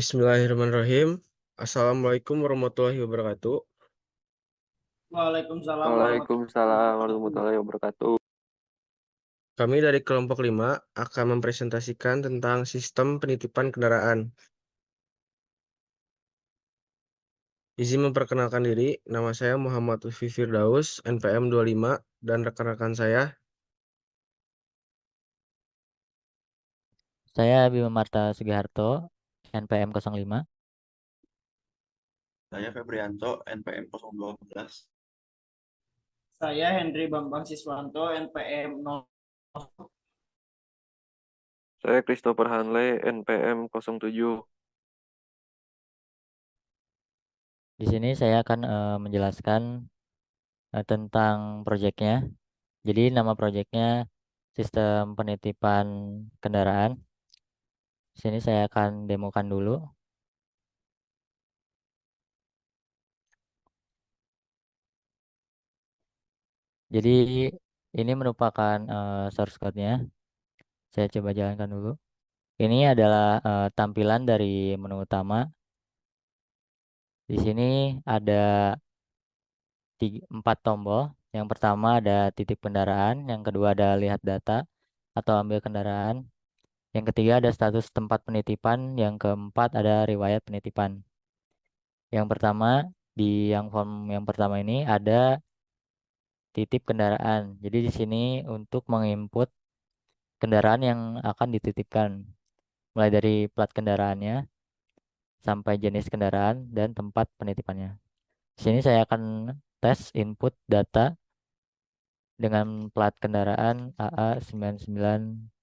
Bismillahirrahmanirrahim. Assalamualaikum warahmatullahi wabarakatuh. Waalaikumsalam warahmatullahi Waalaikumsalam wabarakatuh. warahmatullahi wabarakatuh. Kami dari kelompok 5 akan mempresentasikan tentang sistem penitipan kendaraan. Izin memperkenalkan diri, nama saya Muhammad Lutfi Firdaus, NPM 25, dan rekan-rekan saya. Saya Bima Marta Sugiharto, NPM 05. Saya Febrianto, NPM 012. Saya Henry Bambang Siswanto, NPM 0. Saya Christopher Hanley, NPM 07. Di sini saya akan menjelaskan tentang proyeknya. Jadi nama proyeknya Sistem Penitipan Kendaraan. Di sini saya akan demokan dulu. Jadi ini merupakan source code-nya. Saya coba jalankan dulu. Ini adalah tampilan dari menu utama. Di sini ada 4 tombol. Yang pertama ada titip kendaraan, yang kedua ada lihat data atau ambil kendaraan, yang ketiga ada status tempat penitipan, yang keempat ada riwayat penitipan. Yang pertama yang form yang pertama ini ada titip kendaraan. Jadi di sini untuk menginput kendaraan yang akan dititipkan, mulai dari plat kendaraannya sampai jenis kendaraan dan tempat penitipannya. Di sini saya akan tes input data dengan plat kendaraan AA9911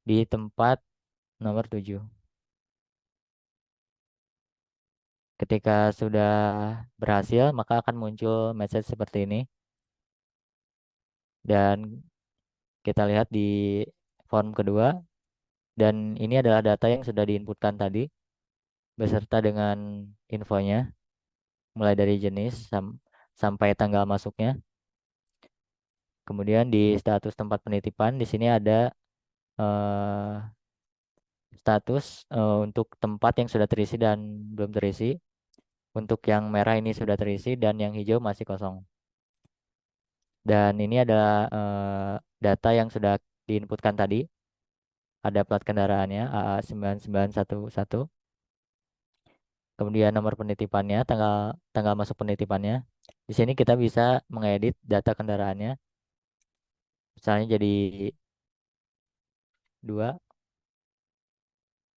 di tempat nomor 7. Ketika sudah berhasil, maka akan muncul message seperti ini. Dan kita lihat di form kedua, dan ini adalah data yang sudah diinputkan tadi beserta dengan infonya, mulai dari jenis sampai tanggal masuknya. Kemudian di status tempat penitipan, di sini ada eh, status untuk tempat yang sudah terisi dan belum terisi. Untuk yang merah ini sudah terisi dan yang hijau masih kosong. Dan ini adalah data yang sudah diinputkan tadi. Ada plat kendaraannya AA9911. Kemudian nomor penitipannya, tanggal tanggal masuk penitipannya. Di sini kita bisa mengedit data kendaraannya. Misalnya jadi 2,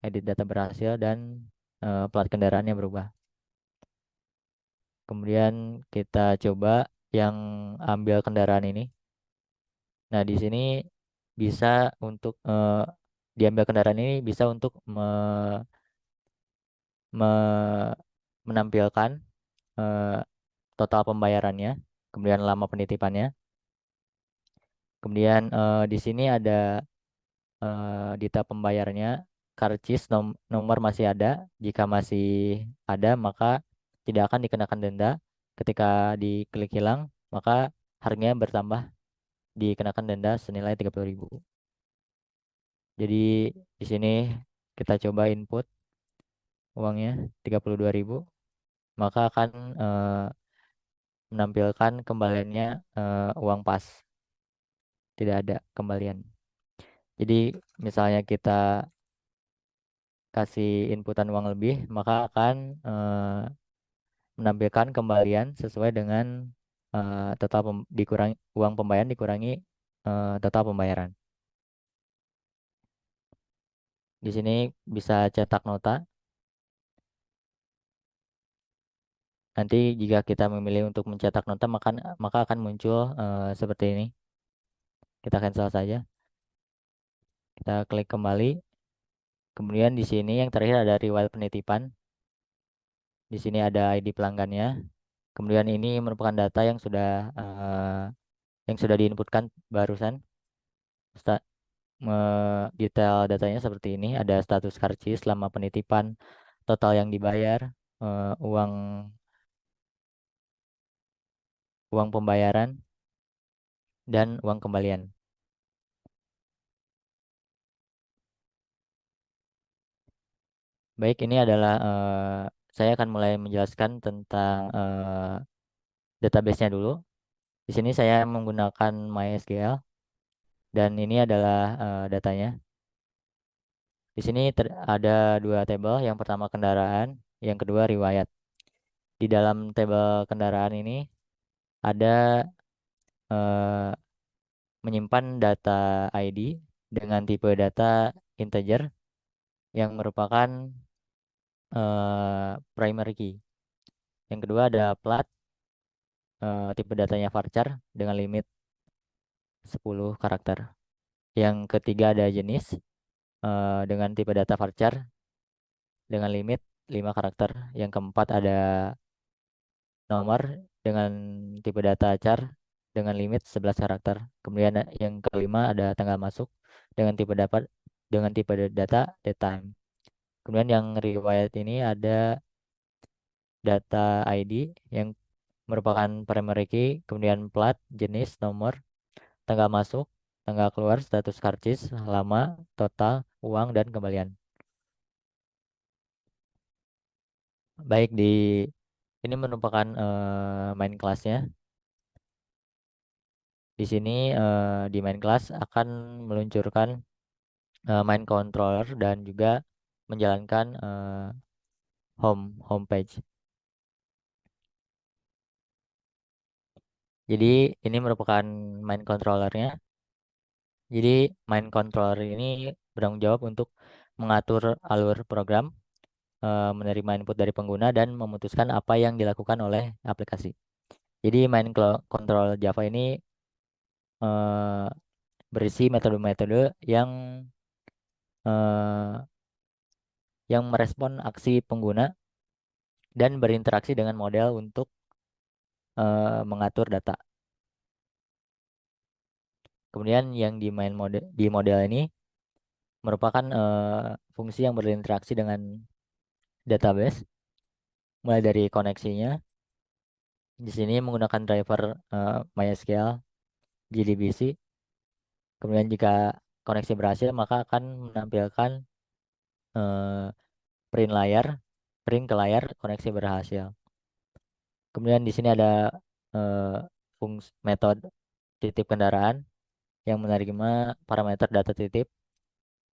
edit data berhasil dan plat kendaraannya berubah. Kemudian kita coba yang ambil kendaraan ini. Nah, di sini bisa untuk diambil kendaraan ini bisa untuk me- menampilkan eh, total pembayarannya, kemudian lama penitipannya. Kemudian di sini ada data pembayarannya, karcis nomor masih ada. Jika masih ada, maka tidak akan dikenakan denda. Ketika diklik hilang, maka harganya bertambah, dikenakan denda senilai 30.000. Jadi di sini kita coba input uangnya 32.000, maka akan menampilkan kembaliannya uang pas, tidak ada kembalian. Jadi misalnya kita kasih inputan uang lebih, maka akan menampilkan kembalian sesuai dengan total dikurangi uang pembayaran dikurangi total pembayaran. Di sini bisa cetak nota. Nanti jika kita memilih untuk mencetak nota, maka akan muncul seperti ini. Kita cancel saja. Kita klik kembali. Kemudian di sini yang terakhir ada riwayat penitipan. Di sini ada ID pelanggannya. Kemudian ini merupakan data yang sudah diinputkan barusan. Detail datanya seperti ini. Ada status karcis, lama penitipan, total yang dibayar, uang pembayaran, dan uang kembalian. Baik, ini adalah saya akan mulai menjelaskan tentang database-nya dulu. Di sini saya menggunakan MySQL dan ini adalah datanya. Di sini ada dua tabel, yang pertama kendaraan, yang kedua riwayat. Di dalam tabel kendaraan ini ada eh, menyimpan data ID dengan tipe data integer yang merupakan primary key. Yang kedua ada plat, tipe datanya varchar dengan limit 10 karakter. Yang ketiga ada jenis dengan tipe data varchar dengan limit 5 karakter. Yang keempat ada nomor dengan tipe data char dengan limit 11 karakter. Kemudian yang kelima ada tanggal masuk dengan tipe data datetime. Kemudian yang riwayat ini ada data ID yang merupakan primary key, kemudian plat, jenis, nomor, tanggal masuk, tanggal keluar, status karcis, lama, total, uang, dan kembalian. Baik, ini merupakan main kelasnya. Di sini di main kelas akan meluncurkan main controller dan juga menjalankan homepage. Jadi ini merupakan main controllernya. Jadi main controller ini bertanggung jawab untuk mengatur alur program, menerima input dari pengguna dan memutuskan apa yang dilakukan oleh aplikasi. Jadi main control Java ini eh, berisi metode-metode eh, yang merespon aksi pengguna dan berinteraksi dengan model untuk mengatur data. Kemudian yang di model ini merupakan fungsi yang berinteraksi dengan database, mulai dari koneksinya. Di sini menggunakan driver MySQL, JDBC. Kemudian jika koneksi berhasil, maka akan menampilkan eh, print ke layar koneksi berhasil. Kemudian di sini ada eh, fungsi metode titip kendaraan yang menerima parameter data titip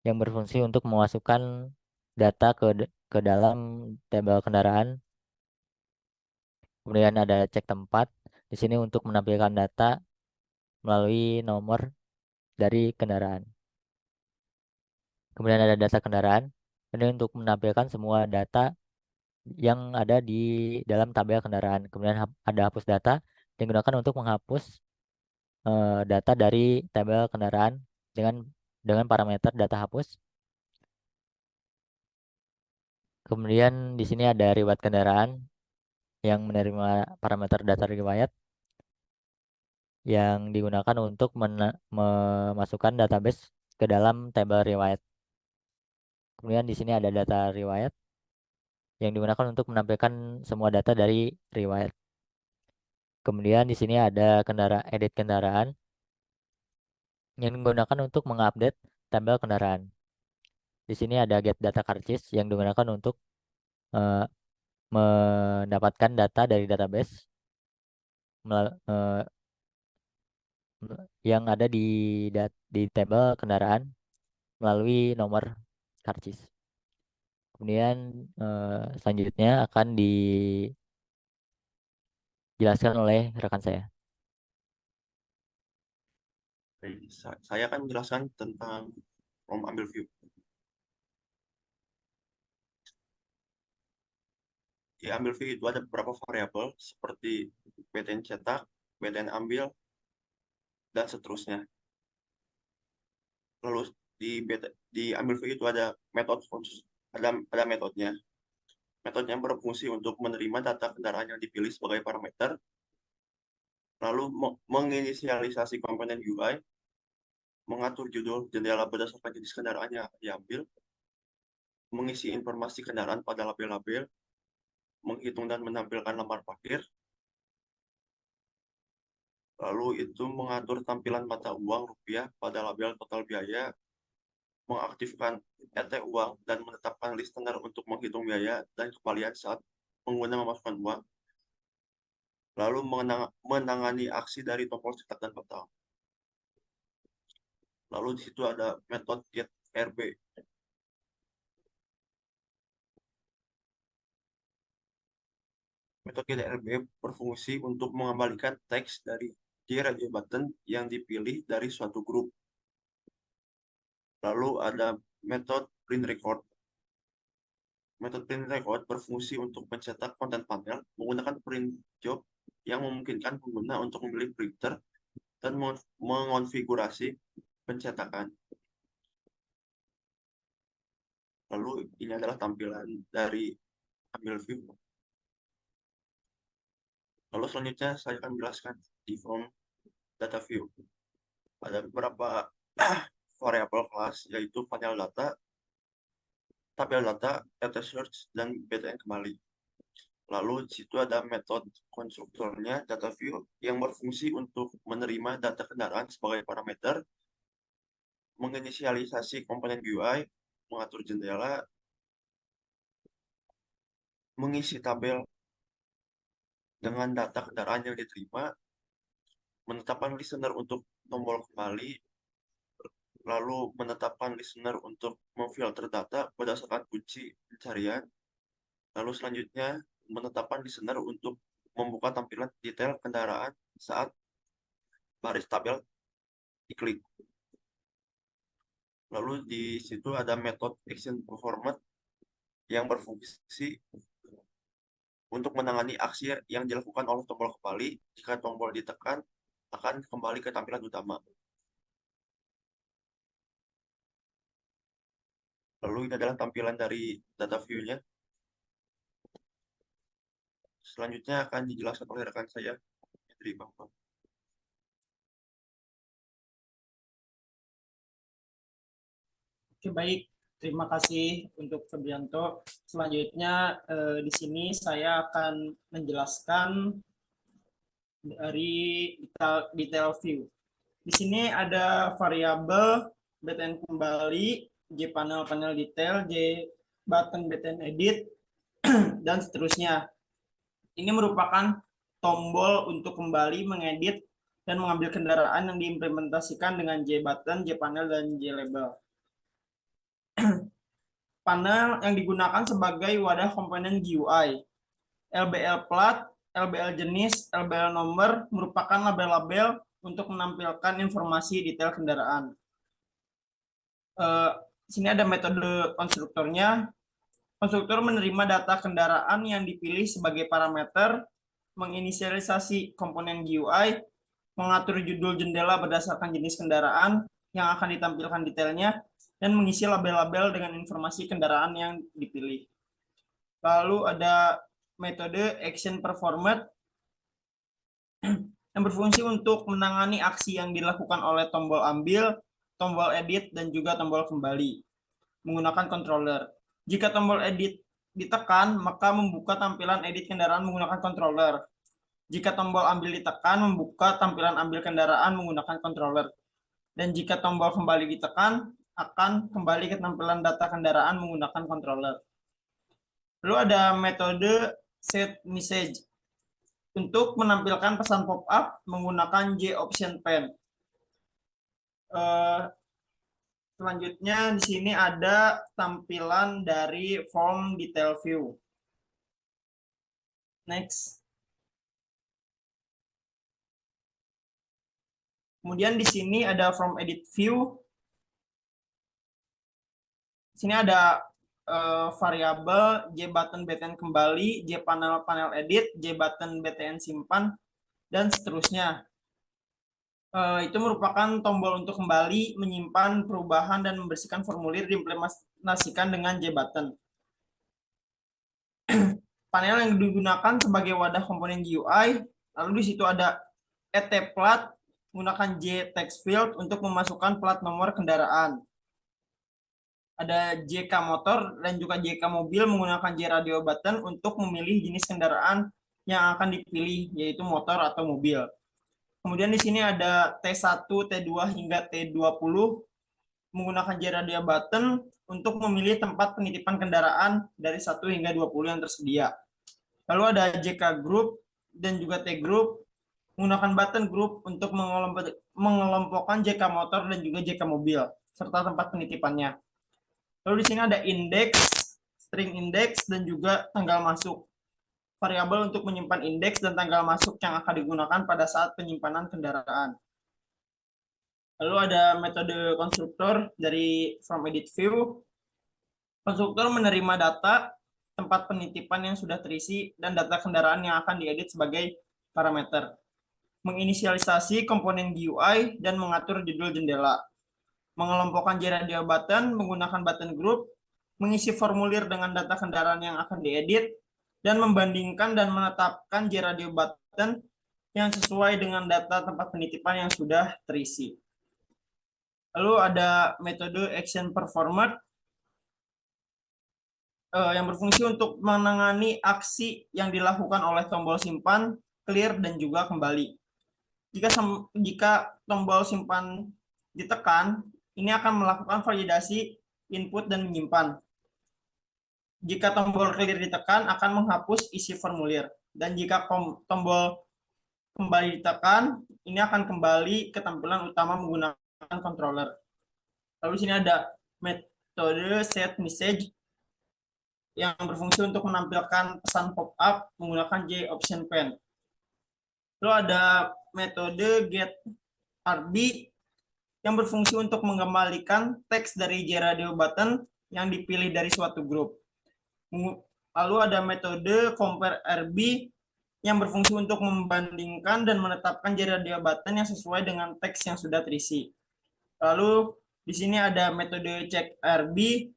yang berfungsi untuk memasukkan data ke dalam tabel kendaraan. Kemudian ada cek tempat di sini untuk menampilkan data melalui nomor dari kendaraan. Kemudian ada data kendaraan ini untuk menampilkan semua data yang ada di dalam tabel kendaraan. Kemudian ada hapus data yang digunakan untuk menghapus data dari tabel kendaraan dengan parameter data hapus. Kemudian di sini ada riwayat kendaraan yang menerima parameter data riwayat yang digunakan untuk memasukkan database ke dalam tabel riwayat. Kemudian di sini ada data riwayat yang digunakan untuk menampilkan semua data dari riwayat. Kemudian di sini ada edit kendaraan yang digunakan untuk mengupdate tabel kendaraan. Di sini ada get data karcis yang digunakan untuk eh, mendapatkan data dari database eh, yang ada di tabel kendaraan melalui nomor karcis. Kemudian selanjutnya akan dijelaskan oleh rekan saya. Baik, saya akan menjelaskan tentang from ambil view. Di ambil view itu ada beberapa variabel seperti BTN cetak, BTN ambil, dan seterusnya. Lalu di ambil view itu ada metode khusus, ada metodenya. Metodenya berfungsi untuk menerima data kendaraan yang dipilih sebagai parameter, lalu menginisialisasi komponen UI, mengatur judul jendela berdasarkan jenis kendaraan yang diambil, mengisi informasi kendaraan pada label-label, menghitung dan menampilkan lembar parkir, lalu itu mengatur tampilan mata uang rupiah pada label total biaya, mengaktifkan ET uang, dan menetapkan listener untuk menghitung biaya dan kembalian saat pengguna memasukkan uang, lalu menangani aksi dari tombol cetak dan kotak. Lalu di situ ada metode get RB. Metode get RB berfungsi untuk mengembalikan teks dari radio button yang dipilih dari suatu grup. Lalu ada metode print record. Metode print record berfungsi untuk mencetak konten panel menggunakan print job yang memungkinkan pengguna untuk memilih printer dan mengonfigurasi pencetakan. Lalu ini adalah tampilan dari ambil view. Lalu selanjutnya saya akan jelaskan di form data view. Ada beberapa variabel kelas, yaitu panel data, tabel data, data search, dan BTN kembali. Lalu di situ ada metode konstruktornya data view yang berfungsi untuk menerima data kendaraan sebagai parameter, menginisialisasi komponen GUI, mengatur jendela, mengisi tabel dengan data kendaraan yang diterima, menetapkan listener untuk tombol kembali, lalu menetapkan listener untuk memfilter data berdasarkan kunci pencarian, lalu selanjutnya menetapkan listener untuk membuka tampilan detail kendaraan saat baris tabel diklik. Lalu di situ ada metode action performance yang berfungsi untuk menangani aksi yang dilakukan oleh tombol kembali. Jika tombol ditekan, akan kembali ke tampilan utama. Lalu ini adalah tampilan dari data view-nya. Selanjutnya akan dijelaskan oleh rekan saya, Hendri Bambang. Oke, baik. Terima kasih untuk Febrianto. Selanjutnya di sini saya akan menjelaskan dari detail view. Di sini ada variabel BTN kembali, J panel detail, J button BTN edit, dan seterusnya. Ini merupakan tombol untuk kembali mengedit dan mengambil kendaraan yang diimplementasikan dengan J button, J panel, dan J label. Panel yang digunakan sebagai wadah komponen GUI. LBL plat, LBL jenis, LBL nomor merupakan label-label untuk menampilkan informasi detail kendaraan. Sini ada metode konstruktornya. Konstruktor menerima data kendaraan yang dipilih sebagai parameter, menginisialisasi komponen GUI, mengatur judul jendela berdasarkan jenis kendaraan yang akan ditampilkan detailnya, dan mengisi label-label dengan informasi kendaraan yang dipilih. Lalu ada metode action performance yang berfungsi untuk menangani aksi yang dilakukan oleh tombol ambil, tombol edit, dan juga tombol kembali menggunakan controller. Jika tombol edit ditekan, maka membuka tampilan edit kendaraan menggunakan controller. Jika tombol ambil ditekan, membuka tampilan ambil kendaraan menggunakan controller. Dan jika tombol kembali ditekan, akan kembali ke tampilan data kendaraan menggunakan controller. Lalu ada metode set message untuk menampilkan pesan pop-up menggunakan J option pen. Selanjutnya di sini ada tampilan dari form detail view. Next. Kemudian di sini ada form edit view. Di sini ada variabel J button BTN kembali, J panel edit, J button BTN simpan, dan seterusnya. Itu merupakan tombol untuk kembali, menyimpan perubahan, dan membersihkan formulir diimplementasikan dengan J button. Panel yang digunakan sebagai wadah komponen GUI, lalu di situ ada ET plat menggunakan J text field untuk memasukkan plat nomor kendaraan. Ada JK motor dan juga JK mobil menggunakan J radio button untuk memilih jenis kendaraan yang akan dipilih, yaitu motor atau mobil. Kemudian di sini ada T1, T2 hingga T20 menggunakan JRadio button untuk memilih tempat penitipan kendaraan dari 1 hingga 20 yang tersedia. Lalu ada JK Group dan juga T Group, menggunakan button group untuk mengelompokkan JK motor dan juga JK mobil, serta tempat penitipannya. Lalu di sini ada indeks, string index, dan juga tanggal masuk. Variabel untuk menyimpan indeks dan tanggal masuk yang akan digunakan pada saat penyimpanan kendaraan. Lalu ada metode konstruktor dari from edit view. Konstruktor menerima data tempat penitipan yang sudah terisi dan data kendaraan yang akan diedit sebagai parameter. Menginisialisasi komponen GUI dan mengatur judul jendela. Mengelompokkan JRadio button menggunakan button group, mengisi formulir dengan data kendaraan yang akan diedit, dan membandingkan dan menetapkan JRadio button yang sesuai dengan data tempat penitipan yang sudah terisi. Lalu ada metode action performer yang berfungsi untuk menangani aksi yang dilakukan oleh tombol simpan, clear, dan juga kembali. Jika tombol simpan ditekan, ini akan melakukan validasi input dan menyimpan. Jika tombol clear ditekan, akan menghapus isi formulir. Dan jika tombol kembali ditekan, ini akan kembali ke tampilan utama menggunakan controller. Lalu sini ada metode set message yang berfungsi untuk menampilkan pesan pop-up menggunakan JOption pen. Lalu ada metode get RB yang berfungsi untuk mengembalikan teks dari JRadio button yang dipilih dari suatu grup. Lalu ada metode compare RB yang berfungsi untuk membandingkan dan menetapkan JRadio button yang sesuai dengan teks yang sudah terisi. Lalu di sini ada metode check RB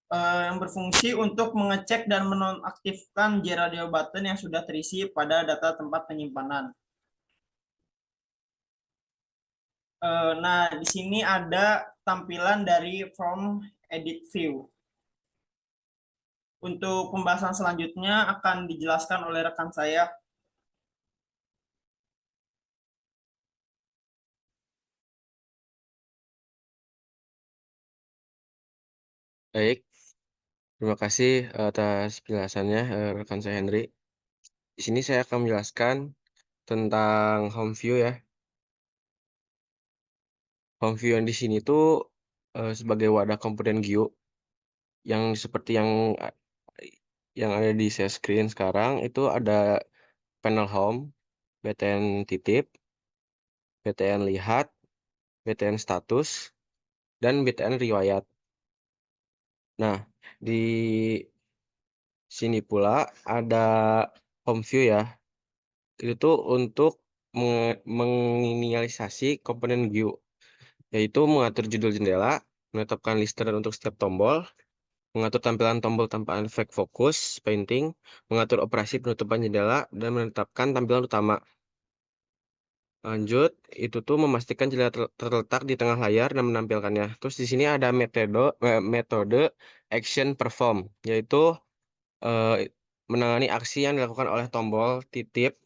yang berfungsi untuk mengecek dan menonaktifkan JRadio button yang sudah terisi pada data tempat penyimpanan. Nah, di sini ada tampilan dari from edit view. Untuk pembahasan selanjutnya akan dijelaskan oleh rekan saya. Baik, terima kasih atas penjelasannya rekan saya Henry. Di sini saya akan menjelaskan tentang home view ya. Home view yang di sini tuh sebagai wadah komponen GUI yang seperti yang ada di share screen sekarang itu ada panel home, BTN titip, BTN lihat, BTN status, dan BTN riwayat. Nah, di sini pula ada home view ya. Itu tuh untuk menginisialisasi komponen GUI, yaitu mengatur judul jendela, menetapkan listener untuk setiap tombol, mengatur tampilan tombol tanpa efek fokus, painting, mengatur operasi penutupan jendela, dan menetapkan tampilan utama. Lanjut, itu tuh memastikan jendela terletak di tengah layar dan menampilkannya. Terus di sini ada metode action perform, yaitu menangani aksi yang dilakukan oleh tombol titip,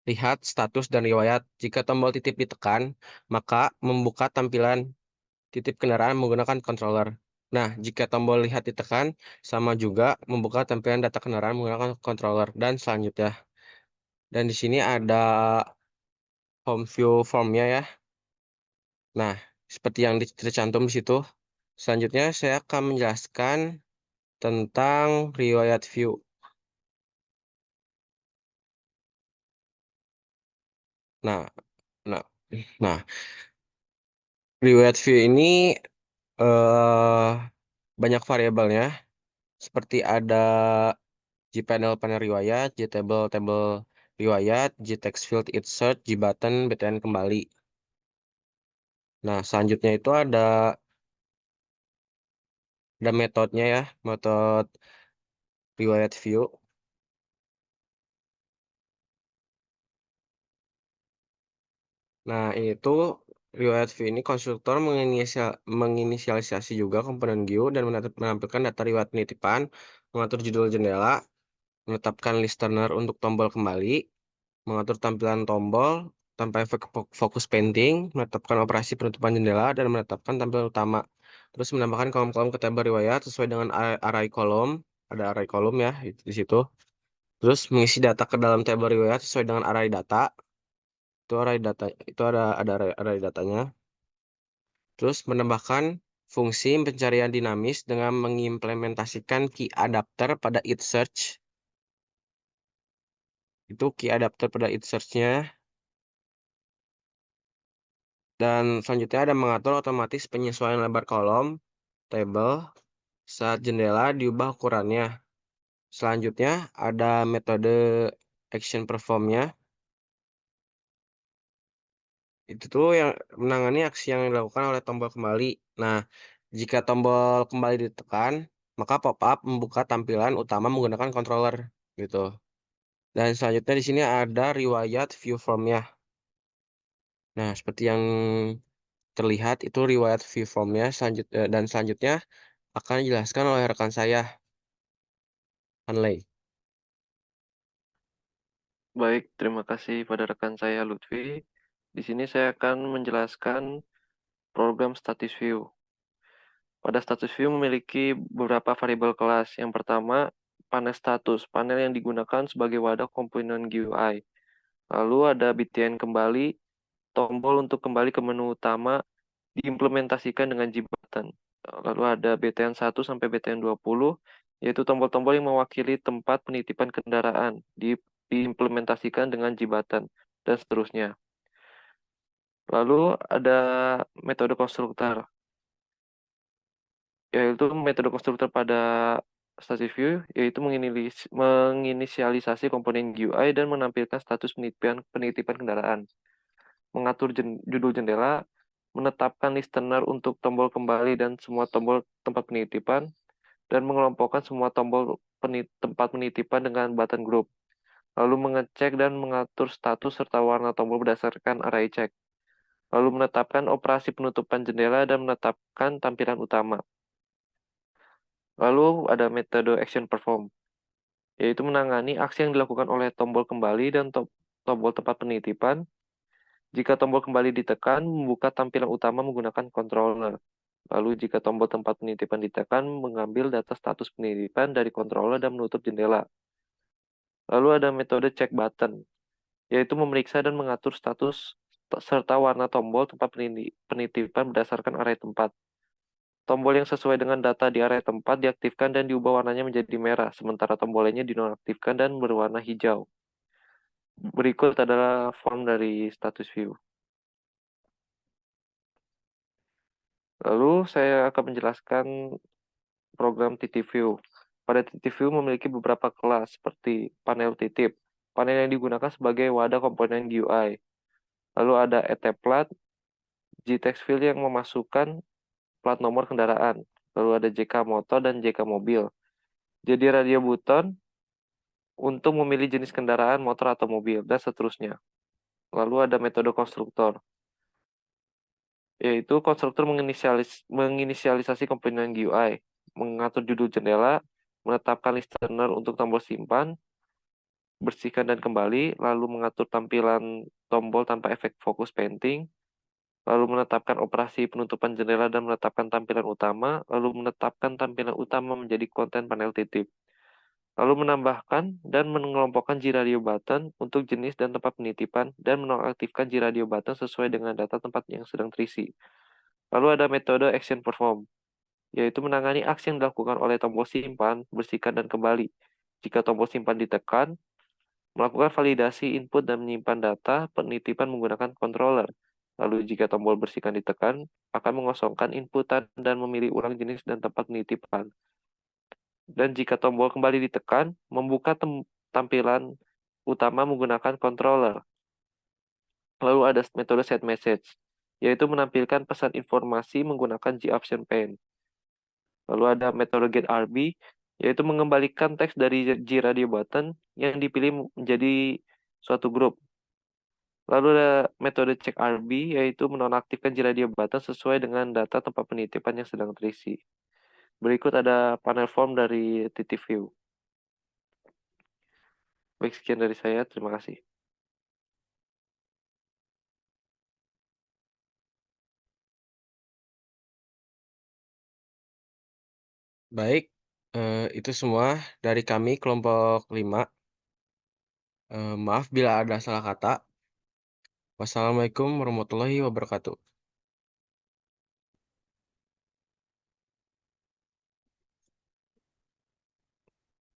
lihat, status, dan riwayat. Jika tombol titip ditekan, maka membuka tampilan titip kendaraan menggunakan controller. Nah, jika tombol lihat ditekan, sama juga membuka tampilan data kendaraan menggunakan controller. Dan selanjutnya. Dan di sini ada home view formnya ya. Nah, seperti yang tercantum di situ. Selanjutnya saya akan menjelaskan tentang riwayat view. Nah, nah, nah, riwayat view ini banyak variabelnya. Seperti ada gPanel panel riwayat, gTable table riwayat, gText field insert, gbutton, btn kembali. Nah, selanjutnya itu ada metodenya ya, metode riwayat view. Nah, itu riwayat view ini konstruktor menginisialisasi juga komponen GUI dan menampilkan data riwayat penitipan, mengatur judul jendela, menetapkan listener untuk tombol kembali, mengatur tampilan tombol, tanpa efek fokus painting, menetapkan operasi penutupan jendela, dan menetapkan tampilan utama. Terus menambahkan kolom-kolom ke tabel riwayat sesuai dengan array kolom. Ada array kolom ya di situ. Terus mengisi data ke dalam tabel riwayat sesuai dengan array data. Itu ada array datanya. Terus menambahkan fungsi pencarian dinamis dengan mengimplementasikan key adapter pada it search. Itu key adapter pada it search-nya. Dan selanjutnya ada mengatur otomatis penyesuaian lebar kolom, tabel, saat jendela diubah ukurannya. Selanjutnya ada metode action perform-nya. Itu tuh yang menangani aksi yang dilakukan oleh tombol kembali. Nah, jika tombol kembali ditekan, maka pop-up membuka tampilan utama menggunakan controller gitu. Dan selanjutnya di sini ada riwayat view form-nya. Nah, seperti yang terlihat itu riwayat view form-nya dan selanjutnya akan dijelaskan oleh rekan saya, Hanley. Baik, terima kasih pada rekan saya Lutfi. Di sini saya akan menjelaskan program status view. Pada status view memiliki beberapa variabel kelas. Yang pertama, panel status, panel yang digunakan sebagai wadah komponen GUI. Lalu ada btn kembali, tombol untuk kembali ke menu utama diimplementasikan dengan G button. Lalu ada btn 1 sampai btn 20, yaitu tombol-tombol yang mewakili tempat penitipan kendaraan, diimplementasikan dengan G button, dan seterusnya. Lalu ada metode konstruktor, yaitu metode konstruktor pada status view, yaitu menginisialisasi komponen GUI dan menampilkan status penitipan kendaraan, mengatur judul jendela, menetapkan listener untuk tombol kembali dan semua tombol tempat penitipan, dan mengelompokkan semua tombol tempat penitipan dengan button group, lalu mengecek dan mengatur status serta warna tombol berdasarkan array check, lalu menetapkan operasi penutupan jendela dan menetapkan tampilan utama. Lalu ada metode action perform, yaitu menangani aksi yang dilakukan oleh tombol kembali dan tombol tempat penitipan. Jika tombol kembali ditekan, membuka tampilan utama menggunakan controller. Lalu jika tombol tempat penitipan ditekan, mengambil data status penitipan dari controller dan menutup jendela. Lalu ada metode check button, yaitu memeriksa dan mengatur status serta warna tombol tempat penitipan berdasarkan array tempat. Tombol yang sesuai dengan data di area tempat diaktifkan dan diubah warnanya menjadi merah, sementara tombol lainnya dinonaktifkan dan berwarna hijau. Berikut adalah form dari status view. Lalu saya akan menjelaskan program titip view. Pada titip view memiliki beberapa kelas seperti panel titip, panel yang digunakan sebagai wadah komponen GUI. Lalu ada eteplat, JText field yang memasukkan plat nomor kendaraan. Lalu ada JK motor dan JK mobil. Jadi radio button untuk memilih jenis kendaraan, motor atau mobil, dan seterusnya. Lalu ada metode konstruktor, yaitu konstruktor menginisialisasi komponen GUI, mengatur judul jendela, menetapkan listener untuk tombol simpan, bersihkan dan kembali, lalu mengatur tampilan tombol tanpa efek fokus painting, lalu menetapkan operasi penutupan jendela dan menetapkan tampilan utama, lalu menetapkan tampilan utama menjadi konten panel titip. Lalu menambahkan dan mengelompokkan G-radio button untuk jenis dan tempat penitipan dan menonaktifkan G-radio button sesuai dengan data tempat yang sedang terisi. Lalu ada metode action perform, yaitu menangani aksi yang dilakukan oleh tombol simpan, bersihkan, dan kembali. Jika tombol simpan ditekan, melakukan validasi input dan menyimpan data penitipan menggunakan controller. Lalu jika tombol bersihkan ditekan, akan mengosongkan inputan dan memilih ulang jenis dan tempat penitipan. Dan jika tombol kembali ditekan, membuka tampilan utama menggunakan controller. Lalu ada metode set message, yaitu menampilkan pesan informasi menggunakan G-option pane. Lalu ada metode get RB, yaitu mengembalikan teks dari G-radio button yang dipilih menjadi suatu grup. Lalu ada metode check RB, yaitu menonaktifkan G-radio button sesuai dengan data tempat penitipan yang sedang terisi. Berikut ada panel form dari titip view. Baik, sekian dari saya. Terima kasih. Baik, itu semua dari kami kelompok 5. Maaf bila ada salah kata. Wassalamualaikum warahmatullahi wabarakatuh.